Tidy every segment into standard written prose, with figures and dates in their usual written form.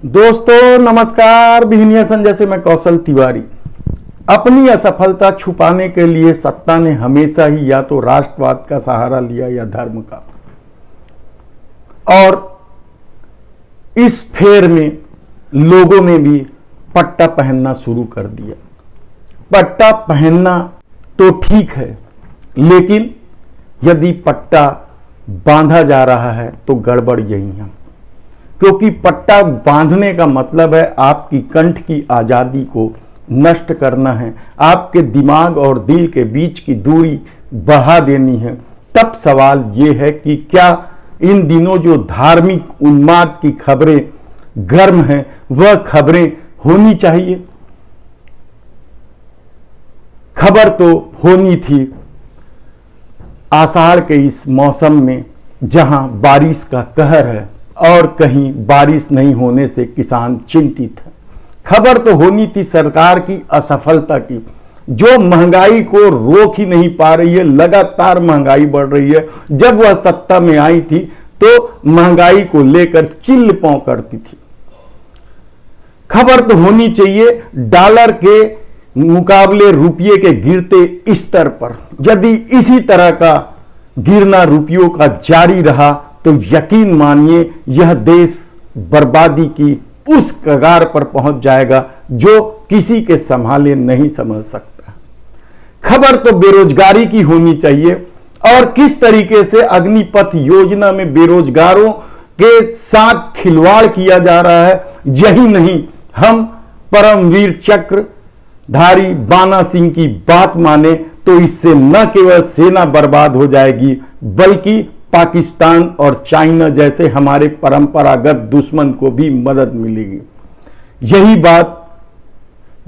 दोस्तों नमस्कार। बिहनिया संजय से मैं कौशल तिवारी। अपनी असफलता छुपाने के लिए सत्ता ने हमेशा ही या तो राष्ट्रवाद का सहारा लिया या धर्म का, और इस फेर में लोगों ने भी पट्टा पहनना शुरू कर दिया। पट्टा पहनना तो ठीक है, लेकिन यदि पट्टा बांधा जा रहा है तो गड़बड़ यही है, क्योंकि पट्टा बांधने का मतलब है आपकी कंठ की आज़ादी को नष्ट करना है, आपके दिमाग और दिल के बीच की दूरी बढ़ा देनी है। तब सवाल ये है कि क्या इन दिनों जो धार्मिक उन्माद की खबरें गर्म हैं वह खबरें होनी चाहिए? खबर तो होनी थी आषाढ़ के इस मौसम में जहां बारिश का कहर है और कहीं बारिश नहीं होने से किसान चिंतित है। खबर तो होनी थी सरकार की असफलता की, जो महंगाई को रोक ही नहीं पा रही है। लगातार महंगाई बढ़ रही है। जब वह सत्ता में आई थी तो महंगाई को लेकर चिल्ल पौ करती थी। खबर तो होनी चाहिए डॉलर के मुकाबले रुपये के गिरते स्तर पर। यदि इसी तरह का गिरना रुपयों का जारी रहा तो यकीन मानिए यह देश बर्बादी की उस कगार पर पहुंच जाएगा जो किसी के संभाले नहीं समझ सकता। खबर तो बेरोजगारी की होनी चाहिए और किस तरीके से अग्निपथ योजना में बेरोजगारों के साथ खिलवाड़ किया जा रहा है। यही नहीं, हम परमवीर चक्रधारी बाना सिंह की बात माने तो इससे न केवल सेना बर्बाद हो जाएगी बल्कि पाकिस्तान और चाइना जैसे हमारे परंपरागत दुश्मन को भी मदद मिलेगी। यही बात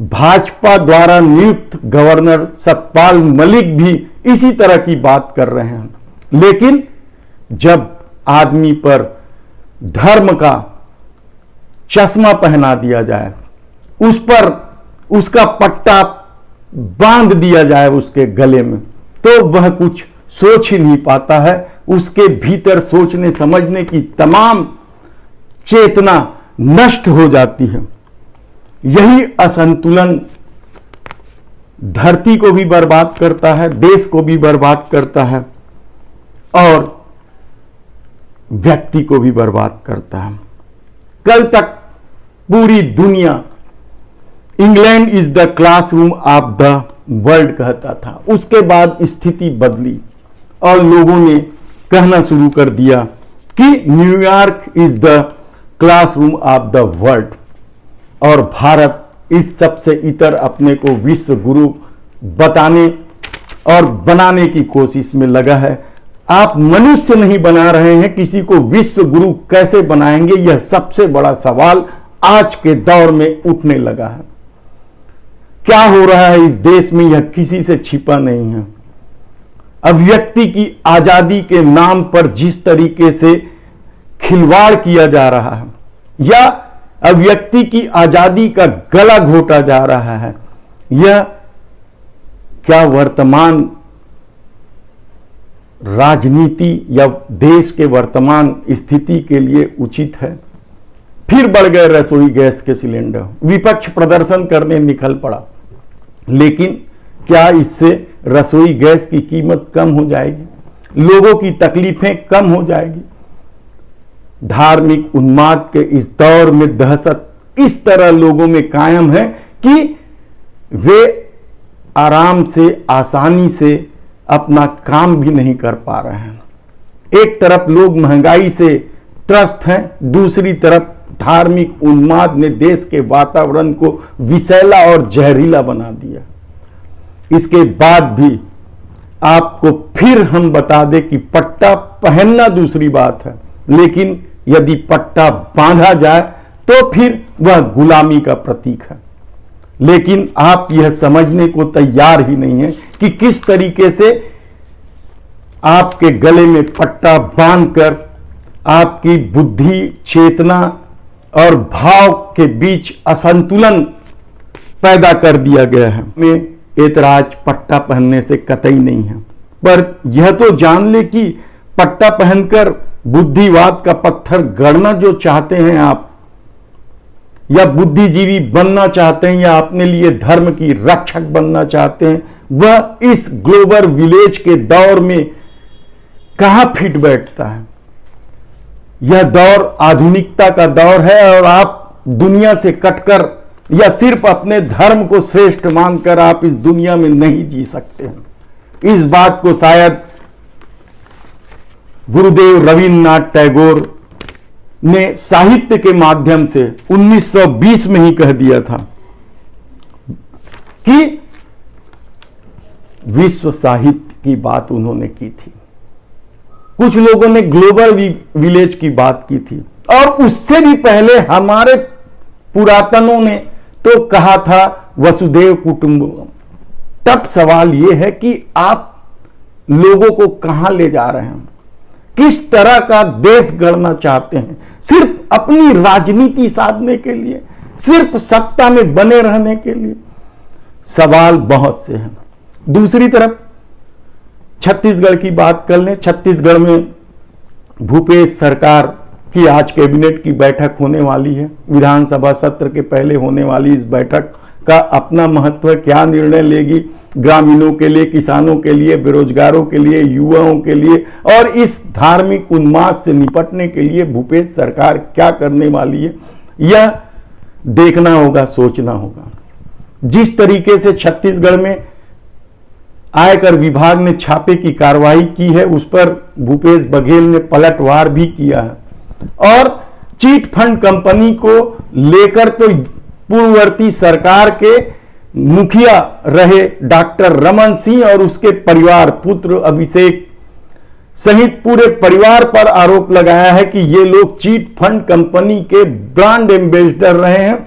भाजपा द्वारा नियुक्त गवर्नर सतपाल मलिक भी इसी तरह की बात कर रहे हैं। लेकिन जब आदमी पर धर्म का चश्मा पहना दिया जाए, उस पर उसका पट्टा बांध दिया जाए उसके गले में, तो वह कुछ सोच ही नहीं पाता है। उसके भीतर सोचने समझने की तमाम चेतना नष्ट हो जाती है। यही असंतुलन धरती को भी बर्बाद करता है, देश को भी बर्बाद करता है और व्यक्ति को भी बर्बाद करता है। कल तक पूरी दुनिया England is the classroom of the world कहता था। उसके बाद स्थिति बदली और लोगों ने कहना शुरू कर दिया कि New York is the classroom of the world, और भारत इस सबसे इतर अपने को विश्व गुरु बताने और बनाने की कोशिश में लगा है। आप मनुष्य नहीं बना रहे हैं, किसी को विश्व गुरु कैसे बनाएंगे, यह सबसे बड़ा सवाल आज के दौर में उठने लगा है। क्या हो रहा है इस देश में यह किसी से छिपा नहीं है। अभिव्यक्ति की आजादी के नाम पर जिस तरीके से खिलवाड़ किया जा रहा है या अभिव्यक्ति की आजादी का गला घोटा जा रहा है, यह क्या वर्तमान राजनीति या देश के वर्तमान स्थिति के लिए उचित है? फिर बढ़ गए रसोई गैस के सिलेंडर। विपक्ष प्रदर्शन करने निकल पड़ा, लेकिन क्या इससे रसोई गैस की कीमत कम हो जाएगी? लोगों की तकलीफें कम हो जाएगी? धार्मिक उन्माद के इस दौर में दहशत इस तरह लोगों में कायम है कि वे आराम से, आसानी से अपना काम भी नहीं कर पा रहे हैं। एक तरफ लोग महंगाई से त्रस्त हैं, दूसरी तरफ धार्मिक उन्माद ने देश के वातावरण को विषैला और जहरीला बना दिया। इसके बाद भी आपको फिर हम बता दें कि पट्टा पहनना दूसरी बात है, लेकिन यदि पट्टा बांधा जाए तो फिर वह गुलामी का प्रतीक है। लेकिन आप यह समझने को तैयार ही नहीं है कि किस तरीके से आपके गले में पट्टा बांधकर आपकी बुद्धि, चेतना और भाव के बीच असंतुलन पैदा कर दिया गया है। में ऐतराज पट्टा पहनने से कतई नहीं है, पर यह तो जान ले कि पट्टा पहनकर बुद्धिवाद का पत्थर गड़ना जो चाहते हैं आप, या बुद्धिजीवी बनना चाहते हैं या अपने लिए धर्म की रक्षक बनना चाहते हैं, वह इस ग्लोबल विलेज के दौर में कहां फिट बैठता है। यह दौर आधुनिकता का दौर है और आप दुनिया से कटकर या सिर्फ अपने धर्म को श्रेष्ठ मानकर आप इस दुनिया में नहीं जी सकते हैं। इस बात को शायद गुरुदेव रविन्द्रनाथ टैगोर ने साहित्य के माध्यम से 1920 में ही कह दिया था कि विश्व साहित्य की बात उन्होंने की थी। कुछ लोगों ने ग्लोबल विलेज की बात की थी और उससे भी पहले हमारे पुरातनों ने तो कहा था वसुदेव कुटुंबकम। तब सवाल यह है कि आप लोगों को कहां ले जा रहे हैं, किस तरह का देश गढ़ना चाहते हैं, सिर्फ अपनी राजनीति साधने के लिए, सिर्फ सत्ता में बने रहने के लिए। सवाल बहुत से हैं। दूसरी तरफ छत्तीसगढ़ की बात कर लें। छत्तीसगढ़ में भूपेश सरकार की आज कैबिनेट की बैठक होने वाली है। विधानसभा सत्र के पहले होने वाली इस बैठक का अपना महत्व, क्या निर्णय लेगी ग्रामीणों के लिए, किसानों के लिए, बेरोजगारों के लिए, युवाओं के लिए, और इस धार्मिक उन्माद से निपटने के लिए भूपेश सरकार क्या करने वाली है, यह देखना होगा, सोचना होगा। जिस तरीके से छत्तीसगढ़ में आयकर विभाग ने छापे की कार्रवाई की है, उस पर भूपेश बघेल ने पलटवार भी किया है। और चीट फंड कंपनी को लेकर तो पूर्ववर्ती सरकार के मुखिया रहे डॉक्टर रमन सिंह और उसके परिवार, पुत्र अभिषेक सहित पूरे परिवार पर आरोप लगाया है कि ये लोग चीट फंड कंपनी के ब्रांड एम्बेसडर रहे हैं।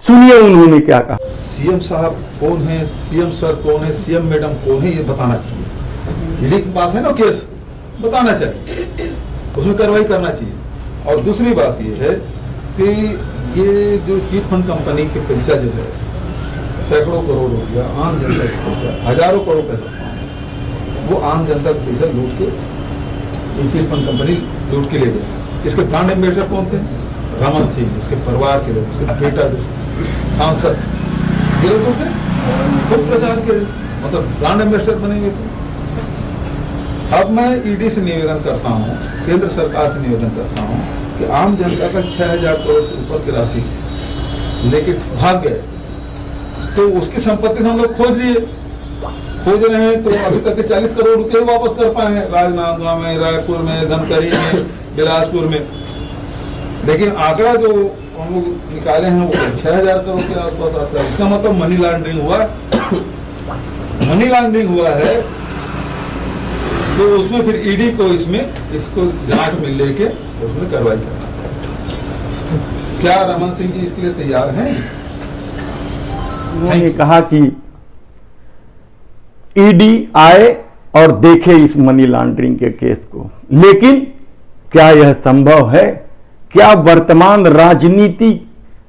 सुनिए उन्होंने क्या कहा। सीएम साहब कौन है, सीएम सर कौन है, सीएम मैडम कौन है, ये बताना चाहिए। ईडी के पास है ना केस, बताना चाहिए, उसमें कार्रवाई करना चाहिए। और दूसरी बात ये है कि ये जो चीट फंड कंपनी के पैसा जो है, सैकड़ों करोड़ रुपया आम जनता का पैसा, हजारों करोड़ पैसा, वो आम जनता का पैसा लूट के ये चीट फंड कंपनी लूट के ले गई। इसके ब्रांड एम्बेसडर कौन थे? रमन सिंह, उसके परिवार के लोग, उसके बेटा, सांसद, ये लोग थे खूब प्रचार के, मतलब ब्रांड एम्बेसडर बने हुए थे। अब मैं ईडी से निवेदन करता हूँ, केंद्र सरकार से निवेदन करता हूँ कि आम जनता का 6000 करोड़ से ऊपर की राशि लेके भाग गए, तो उसकी संपत्ति हम लोग खोज रहे हैं, तो अभी तक के 40 करोड़ रुपए वापस कर पाए हैं, राजनांदगांव में, रायपुर में, धमतरी में, बिलासपुर में। लेकिन आंकड़ा जो हम लोग निकाले हैं वो 6000 करोड़ के आसपास आता है। इसका मतलब मनी लॉन्ड्रिंग हुआ, मनी लॉन्ड्रिंग हुआ है। तो उसमें फिर ईडी को इसको जांच में लेके उसमें कार्रवाई करना चाहिए। क्या रमन सिंह जी इसके लिए तैयार हैं? उन्होंने कहा कि ईडी आए और देखे इस मनी लॉन्ड्रिंग के केस को, लेकिन क्या यह संभव है? क्या वर्तमान राजनीति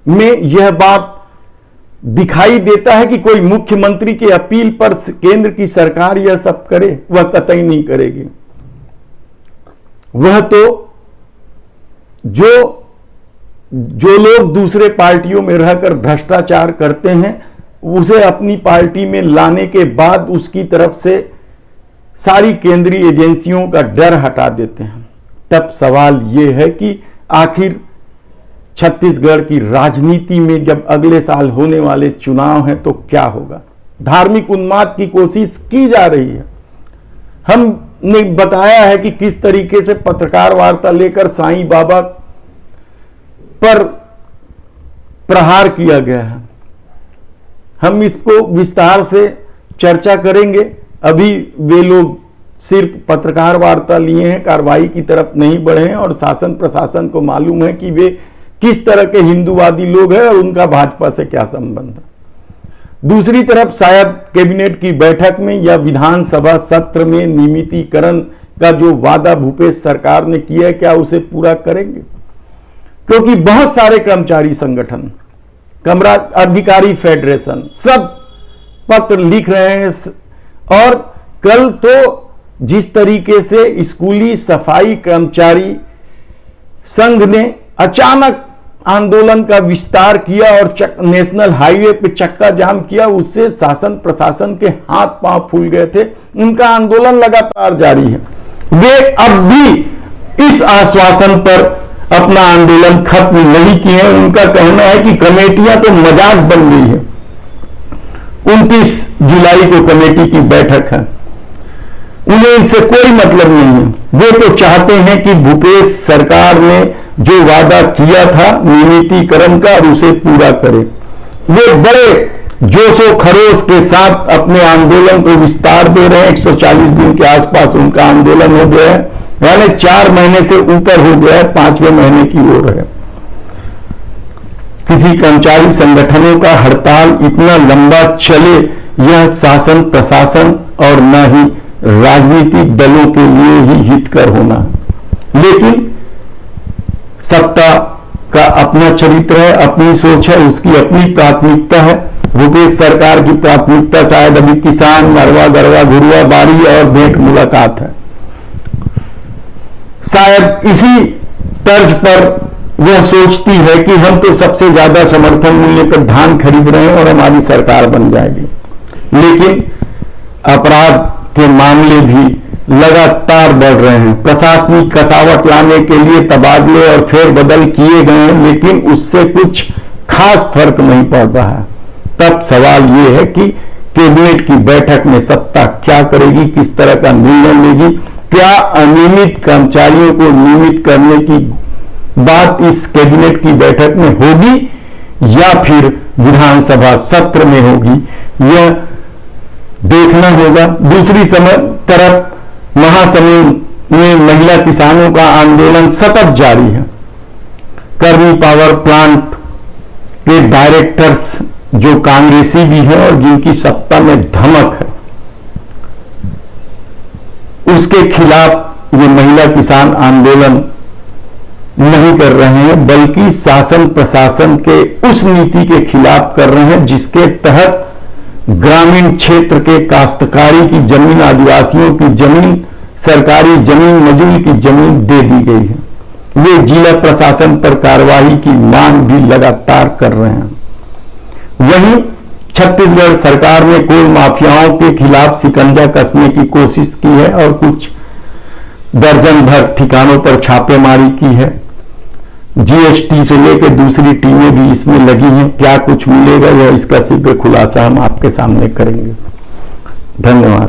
में यह बात दिखाई देता है कि कोई मुख्यमंत्री की अपील पर केंद्र की सरकार यह सब करे? वह कतई नहीं करेगी। वह तो जो लोग दूसरे पार्टियों में रहकर भ्रष्टाचार करते हैं, उसे अपनी पार्टी में लाने के बाद उसकी तरफ से सारी केंद्रीय एजेंसियों का डर हटा देते हैं। तब सवाल यह है कि आखिर छत्तीसगढ़ की राजनीति में जब अगले साल होने वाले चुनाव हैं तो क्या होगा? धार्मिक उन्माद की कोशिश की जा रही है। हमने बताया है कि किस तरीके से पत्रकार वार्ता लेकर साईं बाबा पर प्रहार किया गया है। हम इसको विस्तार से चर्चा करेंगे। अभी वे लोग सिर्फ पत्रकार वार्ता लिए हैं, कार्रवाई की तरफ नहीं बढ़े हैं और शासन प्रशासन को मालूम है कि वे किस तरह के हिंदूवादी लोग हैं और उनका भाजपा से क्या संबंध है। दूसरी तरफ शायद कैबिनेट की बैठक में या विधानसभा सत्र में नियमितीकरण का जो वादा भूपेश सरकार ने किया है, क्या उसे पूरा करेंगे? क्योंकि बहुत सारे कर्मचारी संगठन, कमरा अधिकारी फेडरेशन सब पत्र लिख रहे हैं। और कल तो जिस तरीके से स्कूली सफाई कर्मचारी संघ ने अचानक आंदोलन का विस्तार किया और नेशनल हाईवे पे चक्का जाम किया, उससे शासन प्रशासन के हाथ पांव फूल गए थे। उनका आंदोलन लगातार जारी है। वे अब भी इस आश्वासन पर अपना आंदोलन खत्म नहीं किए। उनका कहना है कि कमेटियां तो मजाक बन गई है। 29 जुलाई को कमेटी की बैठक है, उन्हें इससे कोई मतलब नहीं है। वो तो चाहते हैं कि भूपेश सरकार ने जो वादा किया था नियमितीकरण का, उसे पूरा करे। वे बड़े जोशो खरोश के साथ अपने आंदोलन को विस्तार दे रहे हैं। 140 दिन के आसपास उनका आंदोलन हो गया है, यानी 4 महीने से ऊपर हो गया है, 5वें महीने की ओर है। किसी कर्मचारी संगठनों का हड़ताल इतना लंबा चले, यह शासन प्रशासन और न ही राजनीतिक दलों के लिए ही हितकर होना। लेकिन सत्ता का अपना चरित्र है, अपनी सोच है, उसकी अपनी प्राथमिकता है। भूपेश सरकार की प्राथमिकता शायद अभी किसान, नरवा गरवा घुरुआ बारी और भेंट मुलाकात है। शायद इसी तर्ज पर वह सोचती है कि हम तो सबसे ज्यादा समर्थन मूल्य पर धान खरीद रहे हैं और हमारी सरकार बन जाएगी। लेकिन अपराध के मामले भी लगातार बढ़ रहे हैं। प्रशासनिक कसावट लाने के लिए तबादले और फेरबदल किए गए हैं, लेकिन उससे कुछ खास फर्क नहीं पड़ रहा है। तब सवाल यह है कि कैबिनेट की बैठक में सत्ता क्या करेगी, किस तरह का निर्णय लेगी। क्या अनियमित कर्मचारियों को नियमित करने की बात इस कैबिनेट की बैठक में होगी या फिर विधानसभा सत्र में होगी, यह देखना होगा। दूसरी तरफ महासमुंद में महिला किसानों का आंदोलन सतत जारी है। कर्मी पावर प्लांट के डायरेक्टर्स जो कांग्रेसी भी हैं और जिनकी सत्ता में धमक है, उसके खिलाफ ये महिला किसान आंदोलन नहीं कर रहे हैं, बल्कि शासन प्रशासन के उस नीति के खिलाफ कर रहे हैं जिसके तहत ग्रामीण क्षेत्र के काश्तकारी की जमीन, आदिवासियों की जमीन, सरकारी जमीन, मजूरी की जमीन दे दी गई है। वे जिला प्रशासन पर कार्रवाई की मांग भी लगातार कर रहे हैं। वहीं छत्तीसगढ़ सरकार ने कोल माफियाओं के खिलाफ शिकंजा कसने की कोशिश की है और कुछ दर्जन भर ठिकानों पर छापेमारी की है। जीएसटी से लेकर दूसरी टीमें भी इसमें लगी हैं। क्या कुछ मिलेगा, यह इसका शीघ्र खुलासा हम आपके सामने करेंगे। धन्यवाद।